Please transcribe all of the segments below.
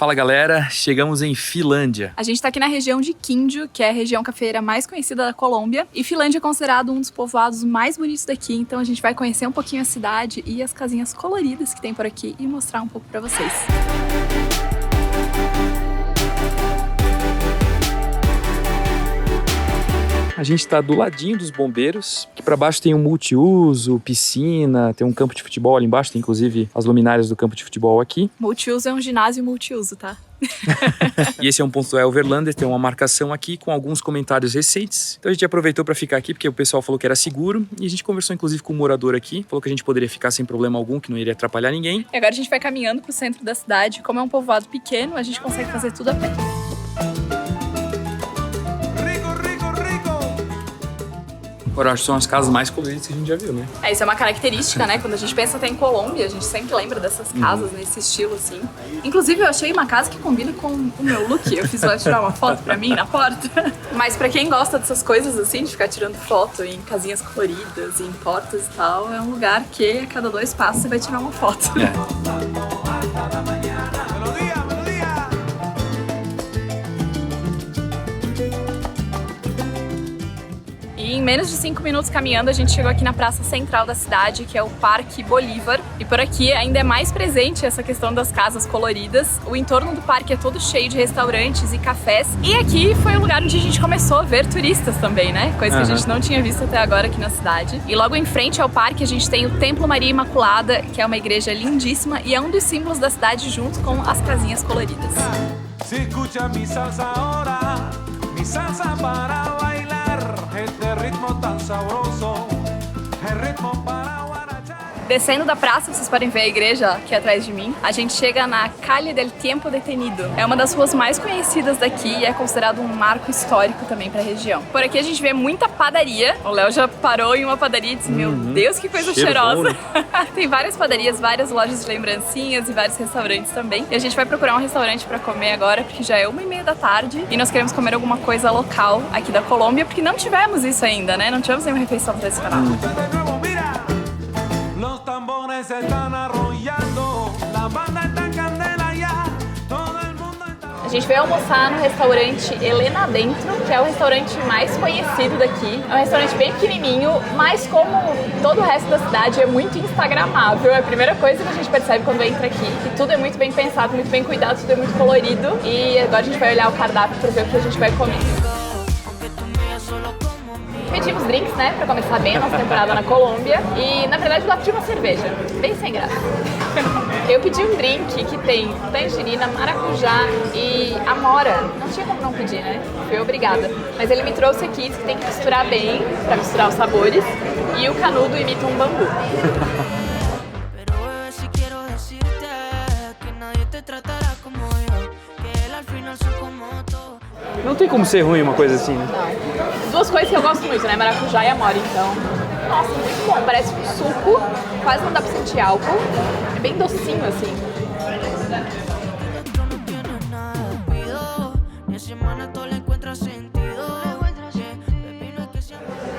Fala galera, chegamos em Finlândia. A gente está aqui na região de Kinjo, que é a região cafeeira mais conhecida da Colômbia. E Finlândia é considerado um dos povoados mais bonitos daqui, então a gente vai conhecer um pouquinho a cidade e as casinhas coloridas que tem por aqui e mostrar um pouco para vocês. A gente está do ladinho dos bombeiros, aqui para baixo tem um multiuso, piscina, tem um campo de futebol ali embaixo, tem inclusive as luminárias do campo de futebol aqui. Multiuso é um ginásio multiuso, tá? E esse é um ponto do Elverlander, tem uma marcação aqui com alguns comentários recentes. Então a gente aproveitou para ficar aqui porque o pessoal falou que era seguro e a gente conversou inclusive com um morador aqui, falou que a gente poderia ficar sem problema algum, que não iria atrapalhar ninguém. E agora a gente vai caminhando pro centro da cidade. Como é um povoado pequeno, a gente consegue fazer tudo a pé. Agora, acho que são as casas mais coloridas que a gente já viu, né? Isso é uma característica, né? Quando a gente pensa até em Colômbia, a gente sempre lembra dessas casas nesse estilo, assim. Inclusive, eu achei uma casa que combina com o meu look. Eu fiz ela tirar uma foto pra mim na porta. Mas pra quem gosta dessas coisas, assim, de ficar tirando foto em casinhas coloridas, em portas e tal, é um lugar que a cada 2 passos você vai tirar uma foto. E em menos de 5 minutos caminhando, a gente chegou aqui na praça central da cidade, que é o Parque Bolívar. E por aqui ainda é mais presente essa questão das casas coloridas. O entorno do parque é todo cheio de restaurantes e cafés. E aqui foi o lugar onde a gente começou a ver turistas também, né? Coisa que a gente não tinha visto até agora aqui na cidade. E logo em frente ao parque a gente tem o Templo Maria Imaculada, que é uma igreja lindíssima e é um dos símbolos da cidade junto com as casinhas coloridas. Descendo da praça, vocês podem ver a igreja aqui atrás de mim. A gente chega na Calle del Tiempo Detenido. É uma das ruas mais conhecidas daqui e é considerado um marco histórico também para a região. Por aqui a gente vê muita padaria. O Léo já parou em uma padaria e disse, meu Deus, que coisa cheirosa. Tem várias padarias, várias lojas de lembrancinhas e vários restaurantes também. E a gente vai procurar um restaurante para comer agora, porque já é 1h30 da tarde e nós queremos comer alguma coisa local aqui da Colômbia, porque não tivemos isso ainda, né? Não tivemos nenhuma refeição tradicional. A gente veio almoçar no restaurante Helena Dentro, que é o restaurante mais conhecido daqui. É um restaurante bem pequenininho, mas como todo o resto da cidade é muito instagramável, é a primeira coisa que a gente percebe quando entra aqui, que tudo é muito bem pensado, muito bem cuidado, tudo é muito colorido. E agora a gente vai olhar o cardápio para ver o que a gente vai comer. Pedimos drinks, né, pra começar bem a nossa temporada na Colômbia. E, na verdade, lá pedi uma cerveja, bem sem graça. Eu pedi um drink que tem tangerina, maracujá e amora. Não tinha como não pedir, né? Fui obrigada. Mas ele me trouxe aqui, disse que tem que misturar bem, pra misturar os sabores. E o canudo imita um bambu. Não tem como ser ruim uma coisa assim, né? Não. 2 coisas que eu gosto muito, né? Maracujá e amora, então. Nossa, muito bom. Parece um suco, quase não dá pra sentir álcool. É bem docinho, assim.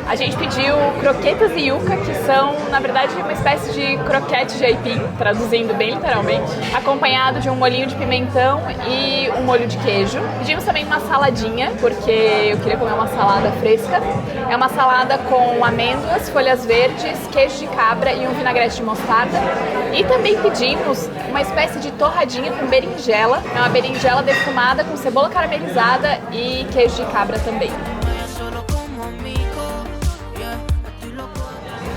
A gente pediu croquetas e yuca, que são, na verdade, uma espécie de croquete de aipim, traduzindo bem literalmente, acompanhado de um molhinho de pimentão e um molho de queijo. Pedimos também uma saladinha, porque eu queria comer uma salada fresca. É uma salada com amêndoas, folhas verdes, queijo de cabra e um vinagrete de mostarda. E também pedimos uma espécie de torradinha com berinjela. É uma berinjela defumada com cebola caramelizada e queijo de cabra também.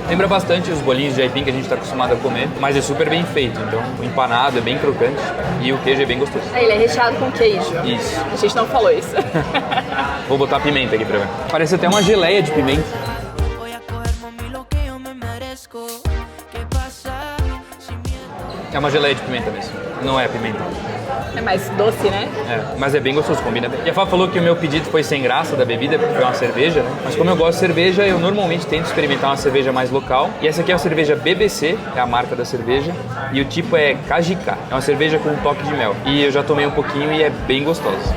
Lembra bastante os bolinhos de aipim que a gente está acostumado a comer, mas é super bem feito, então o empanado é bem crocante e o queijo é bem gostoso. Ele é recheado com queijo. Isso. A gente não falou isso. Vou botar pimenta aqui pra ver. Parece até uma geleia de pimenta. É uma geleia de pimenta mesmo, não é pimenta. É mais doce, né? É, mas é bem gostoso, combina bem. E a Fá falou que o meu pedido foi sem graça da bebida, porque foi uma cerveja, né? Mas como eu gosto de cerveja, eu normalmente tento experimentar uma cerveja mais local. E essa aqui é uma cerveja BBC, é a marca da cerveja. E o tipo é Kajika, é uma cerveja com um toque de mel. E eu já tomei um pouquinho e é bem gostosa.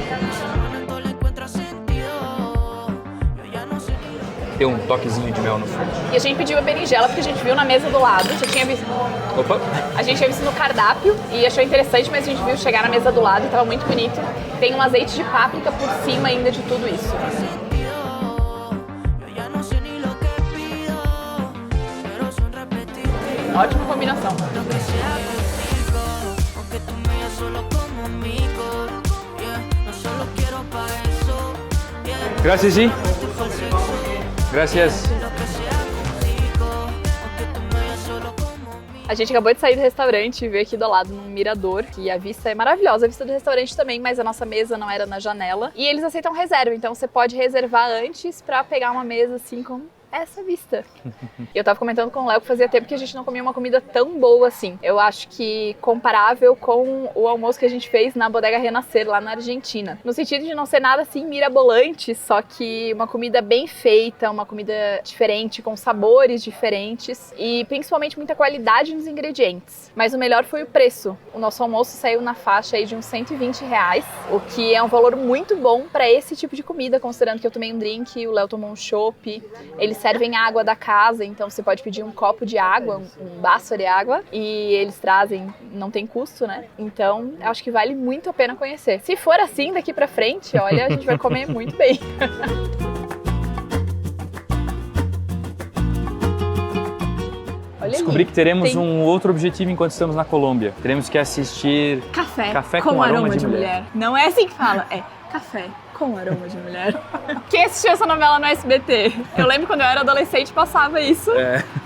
ter um toquezinho de mel no fundo. E a gente pediu a berinjela porque a gente viu na mesa do lado, já tinha visto. Opa! A gente tinha visto no cardápio e achou interessante, mas a gente viu chegar na mesa do lado e tava muito bonito. Tem um azeite de páprica por cima ainda de tudo isso. Ótima combinação. Gracias, sim. Gracias. A gente acabou de sair do restaurante e veio aqui do lado num mirador, que a vista é maravilhosa, a vista do restaurante também, mas a nossa mesa não era na janela. E eles aceitam reserva, então você pode reservar antes pra pegar uma mesa assim com essa vista. Eu tava comentando com o Léo que fazia tempo que a gente não comia uma comida tão boa assim. Eu acho que comparável com o almoço que a gente fez na Bodega Renascer, lá na Argentina. No sentido de não ser nada assim mirabolante, só que uma comida bem feita, uma comida diferente, com sabores diferentes e principalmente muita qualidade nos ingredientes. Mas o melhor foi o preço. O nosso almoço saiu na faixa aí de uns R$120, o que é um valor muito bom para esse tipo de comida, considerando que eu tomei um drink, o Léo tomou um chopp. Eles servem água da casa, então você pode pedir um copo de água, um baço de água, e eles trazem, não tem custo, né? Então, acho que vale muito a pena conhecer. Se for assim daqui pra frente, olha, a gente vai comer muito bem. Descobri que teremos um outro objetivo enquanto estamos na Colômbia. Teremos que assistir Café com aroma de mulher. Não é assim que fala, é café com aroma de mulher. Quem assistiu essa novela no SBT? Eu lembro quando eu era adolescente passava isso.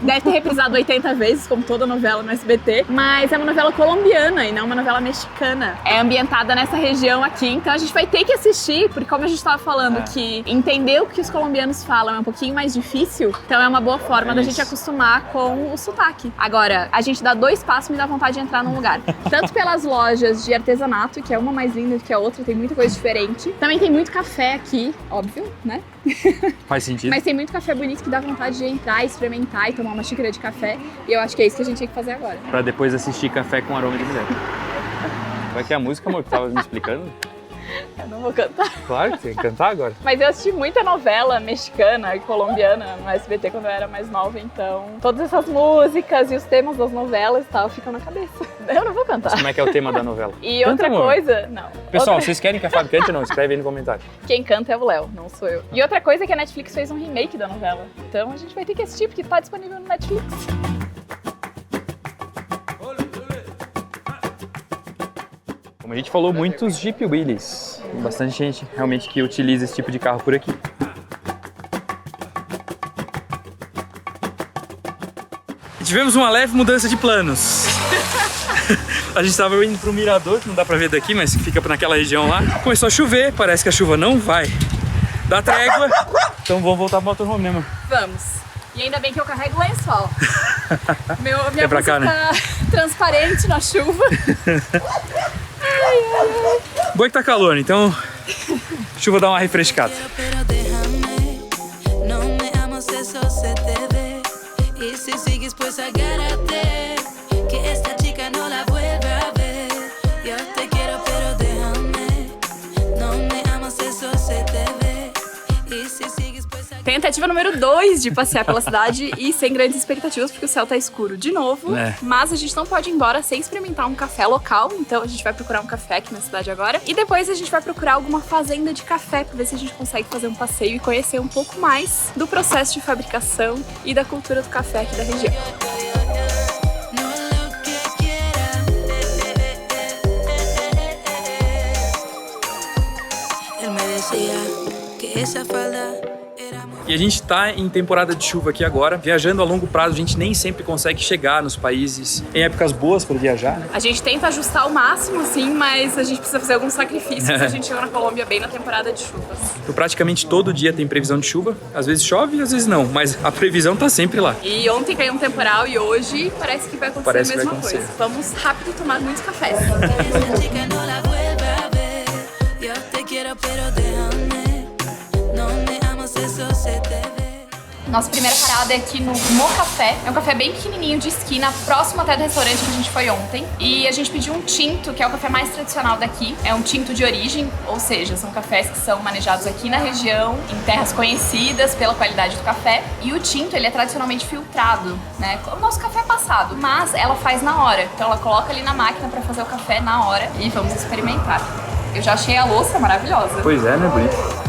Deve ter reprisado 80 vezes, como toda novela no SBT. Mas é uma novela colombiana e não uma novela mexicana. É ambientada nessa região aqui, então a gente vai ter que assistir, porque como a gente estava falando que entender o que os colombianos falam é um pouquinho mais difícil, então é uma boa forma da gente acostumar com o sotaque. Agora, a gente dá 2 passos e me dá vontade de entrar num lugar. Tanto pelas lojas de artesanato, que é uma mais linda do que a outra, tem muita coisa diferente. Também tem muito café aqui, óbvio, né? Faz sentido. Mas tem muito café bonito que dá vontade de entrar, experimentar e tomar uma xícara de café. E eu acho que é isso que a gente tem que fazer agora. Pra depois assistir Café com Aroma de Mulher. Vai que é a música, amor, que tava me explicando? Eu não vou cantar. Claro, tem que cantar agora. Mas eu assisti muita novela mexicana e colombiana no SBT quando eu era mais nova, então todas essas músicas e os temas das novelas e tal ficam na cabeça. Eu não vou cantar. Mas como é que é o tema da novela? E outra coisa, não. Pessoal, vocês querem que a Fábio cante ou não? Escreve aí no comentário. Quem canta é o Léo, não sou eu. E outra coisa é que a Netflix fez um remake da novela. Então a gente vai ter que assistir porque tá disponível no Netflix. Como a gente falou, muitos Jeep Willys. Tem bastante gente realmente que utiliza esse tipo de carro por aqui. E tivemos uma leve mudança de planos. A gente estava indo pro mirador, que não dá pra ver daqui, mas fica naquela região lá. Começou a chover, parece que a chuva não vai dar trégua. Então vamos voltar pro motorhome, né, mano? Vamos. E ainda bem que eu carrego lençol. Minha pra blusa cá, né? tá transparente na chuva. Boa que tá calor, então chuva dá uma refrescada. Tentativa número 2 de passear pela cidade e sem grandes expectativas, porque o céu tá escuro de novo. Mas a gente não pode ir embora sem experimentar um café local, então a gente vai procurar um café aqui na cidade agora. E depois a gente vai procurar alguma fazenda de café pra ver se a gente consegue fazer um passeio e conhecer um pouco mais do processo de fabricação e da cultura do café aqui da região. E a gente tá em temporada de chuva aqui agora. Viajando a longo prazo, a gente nem sempre consegue chegar nos países em épocas boas para viajar, né? A gente tenta ajustar ao máximo, sim, mas a gente precisa fazer alguns sacrifícios se a gente chega na Colômbia bem na temporada de chuvas. Então, praticamente todo dia tem previsão de chuva. Às vezes chove, às vezes não, mas a previsão tá sempre lá. E ontem caiu um temporal e hoje parece que vai acontecer a mesma coisa. Vamos rápido tomar muitos cafés. Nossa primeira parada é aqui no Mo Café. É um café bem pequenininho, de esquina, próximo até do restaurante que a gente foi ontem. E a gente pediu um tinto, que é o café mais tradicional daqui. É um tinto de origem, ou seja, são cafés que são manejados aqui na região, em terras conhecidas pela qualidade do café. E o tinto, ele é tradicionalmente filtrado, né? Como o nosso café passado. Mas ela faz na hora. Então ela coloca ali na máquina pra fazer o café na hora. E vamos experimentar. Eu já achei a louça maravilhosa. Pois é, né, bonito?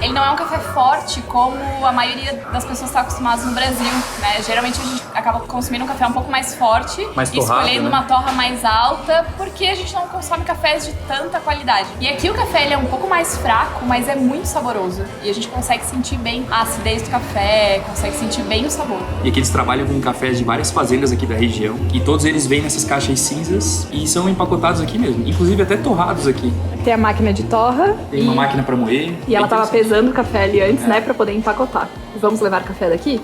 Ele não é um café forte como a maioria das pessoas está acostumada no Brasil, né? Geralmente a gente acaba consumindo um café um pouco mais forte, mais torrado, escolhendo, né, uma torra mais alta, porque a gente não consome cafés de tanta qualidade. E aqui o café ele é um pouco mais fraco, mas é muito saboroso. E a gente consegue sentir bem a acidez do café, consegue sentir bem o sabor. E aqui eles trabalham com cafés de várias fazendas aqui da região, e todos eles vêm nessas caixas cinzas e são empacotados aqui mesmo, inclusive até torrados aqui. Tem a máquina de torra. Tem uma máquina para moer. E ela tava pesando o café ali antes, né, pra poder empacotar. Vamos levar café daqui?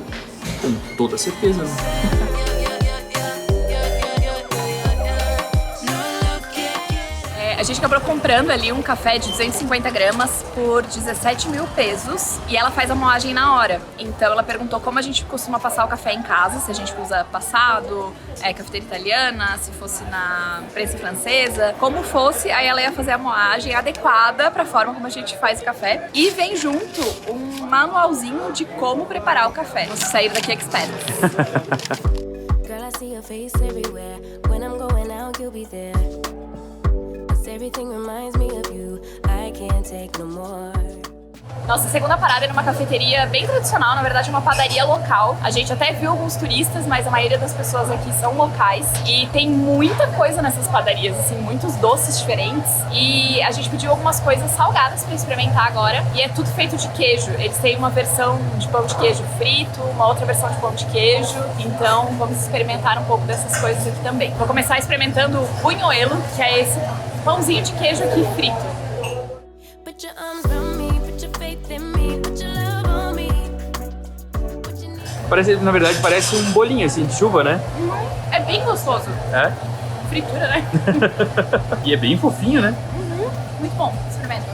Com toda certeza. A gente acabou comprando ali um café de 250 gramas por 17 mil pesos e ela faz a moagem na hora. Então ela perguntou como a gente costuma passar o café em casa, se a gente usa passado, cafeteira italiana, se fosse na prensa francesa, como fosse, aí ela ia fazer a moagem adequada para a forma como a gente faz o café. E vem junto um manualzinho de como preparar o café. Vamos sair daqui experts. Girl, I see your face everywhere. When I'm going out, you'll be there. Everything reminds me of you. I can't take no more. Nossa segunda parada é numa cafeteria bem tradicional, na verdade uma padaria local. A gente até viu alguns turistas, mas a maioria das pessoas aqui são locais. E tem muita coisa nessas padarias, assim, muitos doces diferentes. E a gente pediu algumas coisas salgadas pra experimentar agora. E é tudo feito de queijo. Eles têm uma versão de pão de queijo frito, uma outra versão de pão de queijo. Então vamos experimentar um pouco dessas coisas aqui também. Vou começar experimentando o buñuelo, que é esse pãozinho de queijo aqui frito. Put your arms around me, put your faith in me, put your love on me. Parece, na verdade, parece um bolinho assim de chuva, né? É bem gostoso. É? Fritura, né? E é bem fofinho, né? Muito bom, experimenta.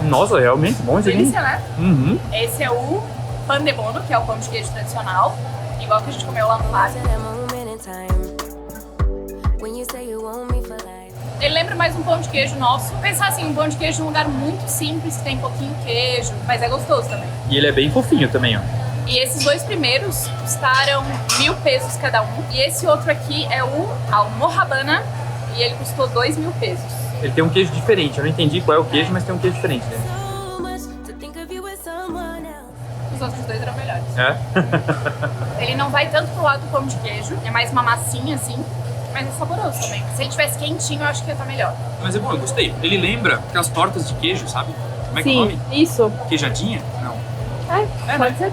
Nossa, realmente bom isso aqui. Delícia, né? Uhum. Esse é o pan de bono, que é o pão de queijo tradicional, igual que a gente comeu lá no parque. That moment in time. When you say you want me for life. Ele lembra mais um pão de queijo nosso. Pensar assim, um pão de queijo num lugar muito simples, que tem pouquinho queijo, mas é gostoso também. E ele é bem fofinho também, ó. E esses dois primeiros custaram 1.000 pesos cada um. E esse outro aqui é o Almohabana, e ele custou 2.000 pesos. Ele tem um queijo diferente, eu não entendi qual é o queijo, mas tem um queijo diferente, né? So much to think of you as someone else. Os outros dois eram melhores. É? Ele não vai tanto pro lado do pão de queijo, é mais uma massinha assim, mas é saboroso também. Se ele tivesse quentinho, eu acho que ia estar melhor. Mas é bom, eu gostei. Ele lembra aquelas tortas de queijo, sabe? Como é que é o nome? Isso. Queijadinha? Não. Pode ser.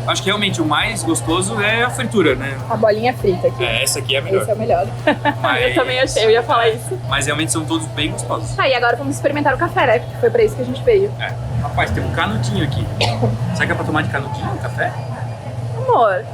Acho que realmente o mais gostoso é a fritura, né? A bolinha frita aqui. É, essa aqui é a melhor. Esse é o melhor. Mas- Eu também achei, eu ia falar isso. Mas realmente são todos bem gostosos. E agora vamos experimentar o café, né? Porque foi pra isso que a gente veio. É. Rapaz, tem um canudinho aqui. Será que é pra tomar de canudinho o café? Amor.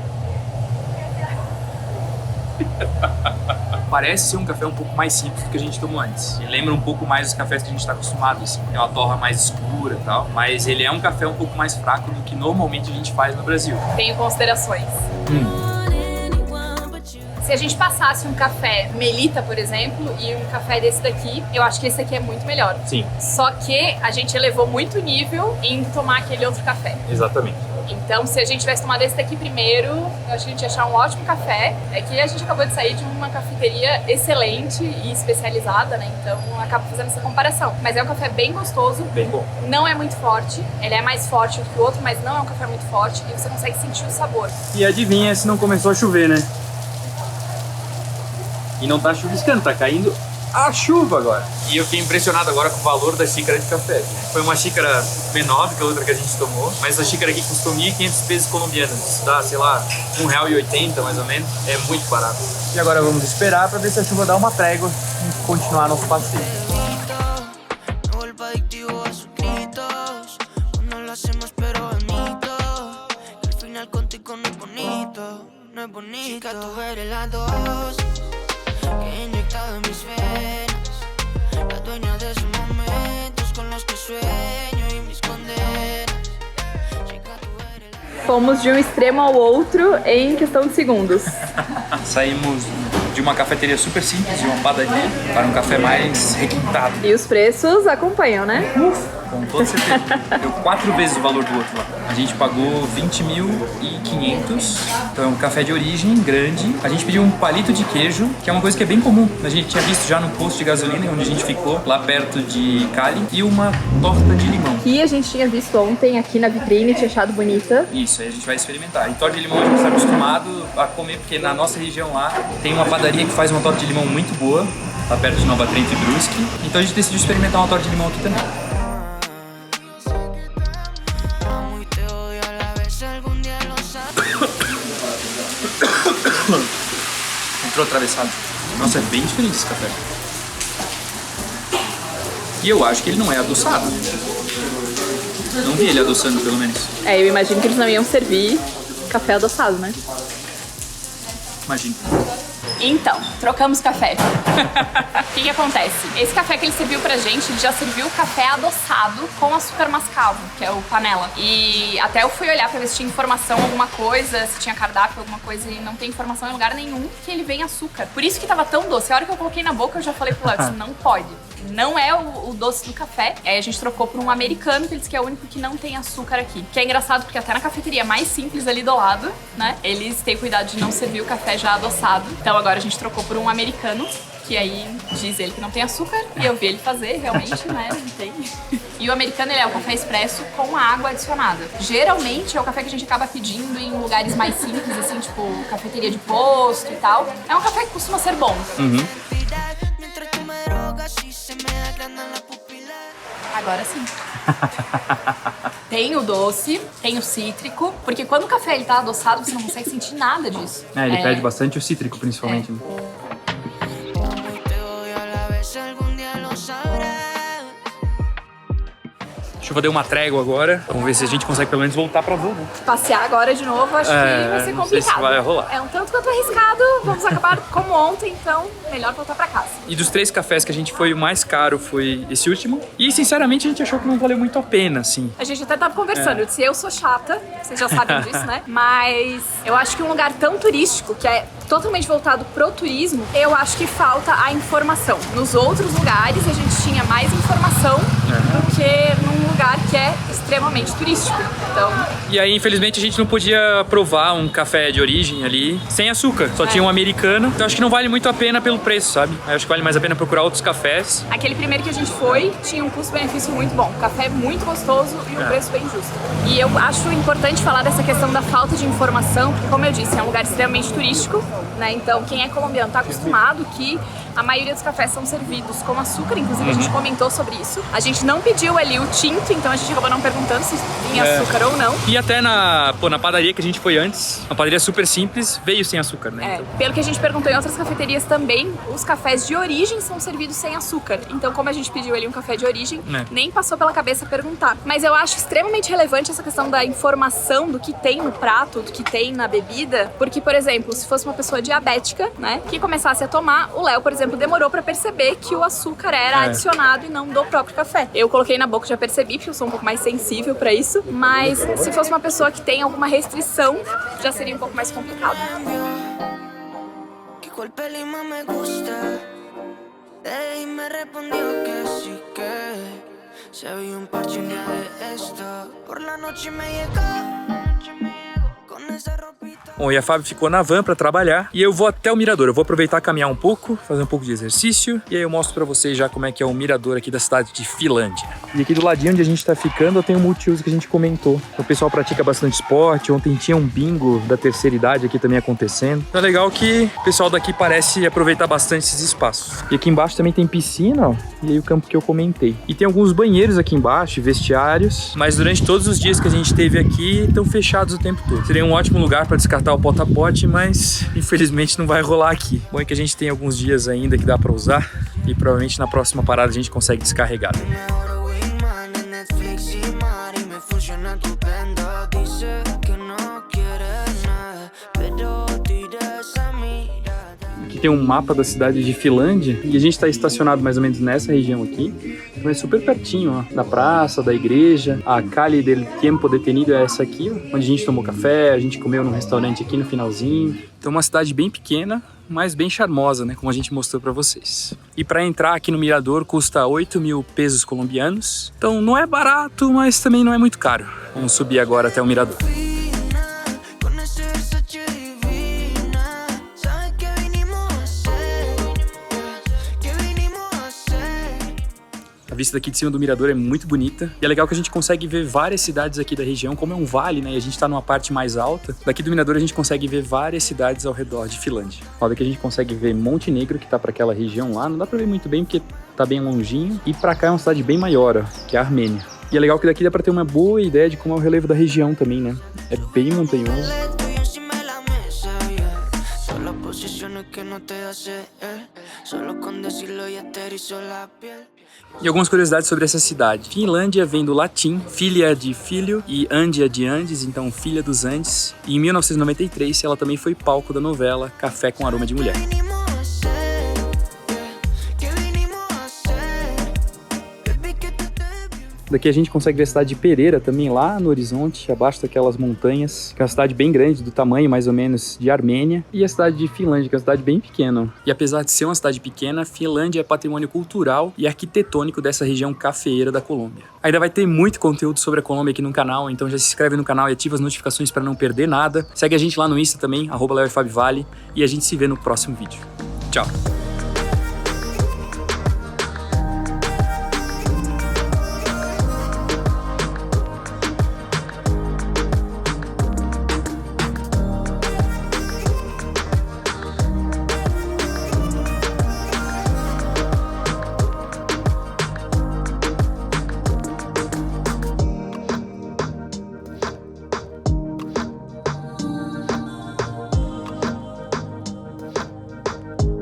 Parece ser um café um pouco mais simples do que a gente tomou antes. Ele lembra um pouco mais dos cafés que a gente está acostumado, assim. É uma torra mais escura e tal. Mas ele é um café um pouco mais fraco do que normalmente a gente faz no Brasil. Tenho considerações. Want anyone but you. Se a gente passasse um café Melita, por exemplo, e um café desse daqui, eu acho que esse aqui é muito melhor. Sim, Só que a gente elevou muito o nível em tomar aquele outro café. exatamente. Então, se a gente tivesse tomado esse daqui primeiro, eu acho que a gente ia achar um ótimo café. É que a gente acabou de sair de uma cafeteria excelente e especializada, né? Então, acaba fazendo essa comparação. Mas é um café bem gostoso, Bem bom. não é muito forte. Ele é mais forte do que o outro, mas não é um café muito forte. E você consegue sentir o sabor. E adivinha se não começou a chover, né? E não tá chuviscando, tá caindo a chuva agora. E eu fiquei impressionado agora com o valor da xícara de café. Foi uma xícara menor do que a outra que a gente tomou, mas essa xícara aqui custou 1.500 pesos colombianos. Isso dá, sei lá, R$1,80 mais ou menos. É muito barato. E agora vamos esperar pra ver se a chuva dá uma trégua e continuar nosso passeio. No vuelvo adictivo a sus gritos. Cuando lo hacemos pero bonito. Que al final contigo no es bonito. No es bonito. Chica, tú eres la dosis que he inyectado en mis venas. La dueña de esos momentos con los que sueño y mis condenas. Chica, Fomos de um extremo ao outro em questão de segundos. Saímos de uma cafeteria super simples, de uma padaria, para um café mais requintado. E os preços acompanham, né? Com toda certeza. Deu 4 vezes o valor do outro lá. A gente pagou 20.500. Então é um café de origem grande. A gente pediu um palito de queijo, que é uma coisa que é bem comum. A gente tinha visto já no posto de gasolina, onde a gente ficou, lá perto de Cali. E uma torta de limão. Que a gente tinha visto ontem aqui na vitrine, tinha achado bonita. Isso, aí a gente vai experimentar. E torta de limão a gente está acostumado a comer, porque na nossa região lá tem uma padaria que faz uma torta de limão muito boa, lá perto de Nova Trento e Brusque. Então a gente decidiu experimentar uma torta de limão aqui também. Entrou atravessado. Nossa, é bem diferente esse café. E eu acho que ele não é adoçado. Não vi ele adoçando, pelo menos. Eu imagino que eles não iam servir café adoçado, né? Imagina. Então, trocamos café. O que acontece? Esse café que ele serviu pra gente, ele já serviu o café adoçado com açúcar mascavo, que é o panela. E até eu fui olhar pra ver se tinha informação, alguma coisa, se tinha cardápio, alguma coisa, e não tem informação em lugar nenhum que ele vem açúcar. Por isso que tava tão doce. A hora que eu coloquei na boca, eu já falei pro Léo, isso não pode. Não é o doce do café. Aí a gente trocou por um americano, que ele disse que é o único que não tem açúcar aqui. Que é engraçado, porque até na cafeteria mais simples ali do lado, né, eles têm cuidado de não servir o café já adoçado. Então agora a gente trocou por um americano, que aí diz ele que não tem açúcar, e eu vi ele fazer, realmente, né, não tem. E o americano, ele é o café expresso com água adicionada. Geralmente é o café que a gente acaba pedindo em lugares mais simples, assim, tipo cafeteria de posto e tal. É um café que costuma ser bom. Agora sim. Tem o doce, tem o cítrico, porque quando o café ele tá adoçado, você não consegue sentir nada disso. Ele perde bastante o cítrico, principalmente. Né? Deixa eu fazer uma trégua agora. Vamos ver se a gente consegue pelo menos voltar pra voo. Passear agora de novo, acho que vai ser complicado. Não sei se vai rolar. É um tanto quanto arriscado, vamos acabar como ontem, então melhor voltar pra casa. E dos 3 cafés que a gente foi, o mais caro foi esse último. E sinceramente a gente achou que não valeu muito a pena, assim. A gente até tava conversando, eu disse, eu sou chata, vocês já sabem disso, né? Mas eu acho que um lugar tão turístico, que é totalmente voltado pro turismo, eu acho que falta a informação. Nos outros lugares a gente tinha mais informação do que num lugar que é extremamente turístico. Então... E aí, infelizmente, a gente não podia provar um café de origem ali sem açúcar. Só tinha um americano. Então acho que não vale muito a pena pelo preço, sabe? Eu acho que vale mais a pena procurar outros cafés. Aquele primeiro que a gente foi tinha um custo-benefício muito bom. Café muito gostoso e um preço bem justo. E eu acho importante falar dessa questão da falta de informação, porque, como eu disse, é um lugar extremamente turístico, né? Então, quem é colombiano tá acostumado que a maioria dos cafés são servidos com açúcar, inclusive a gente comentou sobre isso. A gente não pediu ali o tinto, então a gente acabou não perguntando se tinha açúcar ou não. E até na padaria que a gente foi antes, uma padaria super simples, veio sem açúcar, né? Então... Pelo que a gente perguntou em outras cafeterias também, os cafés de origem são servidos sem açúcar. Então, como a gente pediu ali um café de origem, nem passou pela cabeça perguntar. Mas eu acho extremamente relevante essa questão da informação do que tem no prato, do que tem na bebida, porque, por exemplo, se fosse uma pessoa diabética, né, que começasse a tomar, o Léo, por exemplo, demorou pra perceber que o açúcar era adicionado e não do próprio café. Eu coloquei na boca, já percebi, porque eu sou um pouco mais sensível pra isso, mas se fosse uma pessoa que tem alguma restrição, já seria um pouco mais complicado. Bom, e a Fábio ficou na van pra trabalhar e eu vou até o mirador. Eu vou aproveitar, caminhar um pouco, fazer um pouco de exercício e aí eu mostro pra vocês já como é que é o mirador aqui da cidade de Finlândia. E aqui do ladinho onde a gente tá ficando, tem um multiuso que a gente comentou. O pessoal pratica bastante esporte, ontem tinha um bingo da terceira idade aqui também acontecendo. Então é legal que o pessoal daqui parece aproveitar bastante esses espaços. E aqui embaixo também tem piscina, ó, e aí o campo que eu comentei. E tem alguns banheiros aqui embaixo, vestiários, mas durante todos os dias que a gente teve aqui, estão fechados o tempo todo. Seria um ótimo lugar para descartar o porta-pote, mas infelizmente não vai rolar aqui. Bom é que a gente tem alguns dias ainda que dá para usar e provavelmente na próxima parada a gente consegue descarregar. Aqui tem um mapa da cidade de Finlândia e a gente está estacionado mais ou menos nessa região aqui. Então é super pertinho, ó, da praça, da igreja. A Calle del Tiempo Detenido é essa aqui, ó, onde a gente tomou café, a gente comeu num restaurante aqui no finalzinho. Então uma cidade bem pequena, mas bem charmosa, né, como a gente mostrou para vocês. E para entrar aqui no mirador custa 8.000 pesos colombianos. Então não é barato, mas também não é muito caro. Vamos subir agora até o mirador. A vista daqui de cima do mirador é muito bonita e é legal que a gente consegue ver várias cidades aqui da região, como é um vale, né, e a gente tá numa parte mais alta. Daqui do mirador a gente consegue ver várias cidades ao redor de Finlândia. Ó, daqui a gente consegue ver Montenegro, que tá para aquela região lá, não dá pra ver muito bem porque tá bem longinho, e pra cá é uma cidade bem maior, ó, que é a Armênia. E é legal que daqui dá pra ter uma boa ideia de como é o relevo da região também, né, é bem montanhoso. E algumas curiosidades sobre essa cidade. Finlândia vem do latim, filia de filho e Andia de Andes, então filha dos Andes. E em 1993 ela também foi palco da novela Café com Aroma de Mulher. Daqui a gente consegue ver a cidade de Pereira também lá no horizonte, abaixo daquelas montanhas, que é uma cidade bem grande, do tamanho mais ou menos de Armênia, e a cidade de Finlândia, que é uma cidade bem pequena. E apesar de ser uma cidade pequena, Finlândia é patrimônio cultural e arquitetônico dessa região cafeeira da Colômbia. Ainda vai ter muito conteúdo sobre a Colômbia aqui no canal, então já se inscreve no canal e ativa as notificações para não perder nada. Segue a gente lá no Insta também, @LeoFabVale, e a gente se vê no próximo vídeo. Tchau!